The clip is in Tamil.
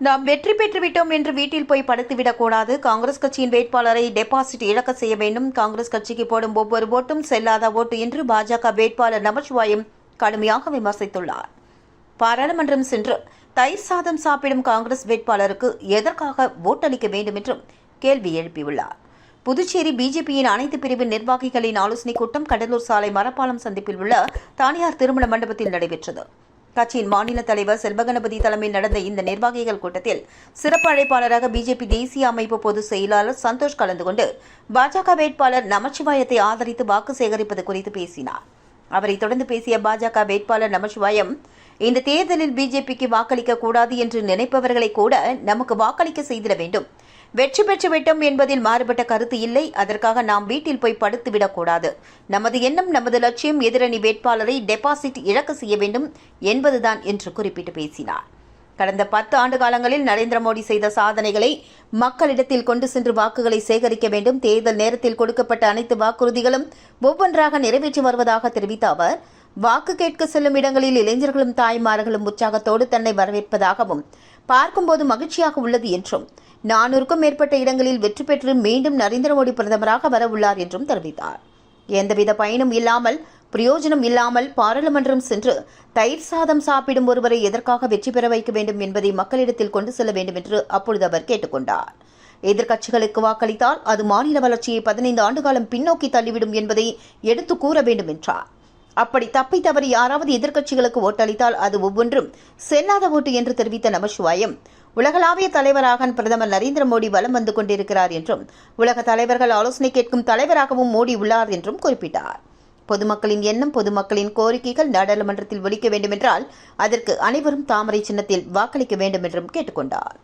நாம் வெற்றி பெற்றுவிட்டோம் என்று வீட்டில் போய் படுத்துவிடக்கூடாது. காங்கிரஸ் கட்சியின் வேட்பாளரை டெபாசிட் இழக்க செய்ய வேண்டும். காங்கிரஸ் கட்சிக்கு போடும் ஒவ்வொரு ஓட்டும் செல்லாத ஓட்டு என்று பாஜக வேட்பாளர் நமச்சிவாயம் கடுமையாக விமர்சித்துள்ளார். பாராளுமன்றம் சென்று தயிர் சாதம் சாப்பிடும் காங்கிரஸ் வேட்பாளருக்கு எதற்காக ஓட்டளிக்க வேண்டும் என்றும் கேள்வி எழுப்பியுள்ளார். புதுச்சேரி பிஜேபியின் அனைத்து பிரிவு நிர்வாகிகளின் ஆலோசனைக் கூட்டம் கடலூர் சாலை மரப்பாலம் சந்திப்பில் உள்ள தனியார் திருமண மண்டபத்தில் நடைபெற்றது. கட்சியின் மாநில தலைவர் செல்வகணபதி தலைமையில் நடந்த இந்த நிர்வாகிகள் கூட்டத்தில் சிறப்பு அழைப்பாளராக பிஜேபி தேசிய அமைப்பு பொதுச் செயலாளர் சந்தோஷ் கலந்து கொண்டு பாஜக வேட்பாளர் நமச்சிவாயத்தை ஆதரித்து வாக்கு சேகரிப்பது குறித்து பேசினார். அவரை தொடர்ந்து பேசிய பாஜக வேட்பாளர் நமச்சிவாயம், இந்த தேர்தலில் பிஜேபிக்கு வாக்களிக்க கூடாது என்று நினைப்பவர்களை கூட நமக்கு வாக்களிக்க செய்திட வேண்டும். வெற்றி பெற்றுவிட்டோம் என்பதில் மாறுபட்ட கருத்து இல்லை. அதற்காக நாம் வீட்டில் போய் படுத்துவிடக்கூடாது. நமது எண்ணம், நமது லட்சியம் எதிரணி வேட்பாளரை டெபாசிட் இழக்க செய்ய வேண்டும் என்பதுதான் என்று குறிப்பிட்டு பேசினார். கடந்த 10 ஆண்டு காலங்களில் நரேந்திர மோடி செய்த சாதனைகளை மக்களிடத்தில் கொண்டு சென்று வாக்குகளை சேகரிக்க வேண்டும். தேர்தல் நேரத்தில் கொடுக்கப்பட்ட அனைத்து வாக்குறுதிகளும் ஒவ்வொன்றாக நிறைவேற்றி வருவதாக தெரிவித்த அவர், வாக்கு கேட்க செல்லும் இடங்களில் இளைஞர்களும் தாய்மார்களும் உற்சாகத்தோடு தன்னை வரவேற்பதாகவும் பார்க்கும்போது மகிழ்ச்சியாக உள்ளது என்றும் 400க்கும் மேற்பட்ட இடங்களில் வெற்றி பெற்று மீண்டும் நரேந்திர மோடி பிரதமராக வர உள்ளார் என்றும் தெரிவித்தார். எந்தவித பயனும் இல்லாமல், பிரயோஜனம் இல்லாமல் பாராளுமன்றம் சென்று தயிர் சாதம் சாப்பிடும் ஒருவரை எதற்காக வெற்றி பெற வைக்க வேண்டும் என்பதை மக்களிடத்தில் கொண்டு செல்ல வேண்டும் என்று அப்பொழுது அவர் கேட்டுக் கொண்டார். எதிர்க்கட்சிகளுக்கு வாக்களித்தால் அது மாநில வளர்ச்சியை 15 ஆண்டு காலம் பின்னோக்கி தள்ளிவிடும் என்பதை எடுத்து கூற வேண்டும் என்றார். அப்படி தப்பி தவறி யாராவது எதிர்க்கட்சிகளுக்கு ஓட்டளித்தால் அது ஒவ்வொன்றும் செல்லாத ஓட்டு என்று தெரிவித்த நமச்சிவாயம், உலகளாவிய தலைவராக பிரதமர் நரேந்திர மோடி வலம் வந்து கொண்டிருக்கிறார் என்றும் உலக தலைவர்கள் ஆலோசனை கேட்கும் தலைவராகவும் மோடி உள்ளார் என்றும் குறிப்பிட்டார். பொதுமக்களின் எண்ணம், பொதுமக்களின் கோரிக்கைகள் நாடாளுமன்றத்தில் ஒலிக்க வேண்டுமென்றால் அதற்கு அனைவரும் தாமரை சின்னத்தில் வாக்களிக்க வேண்டும் என்றும் கேட்டுக்கொண்டார்.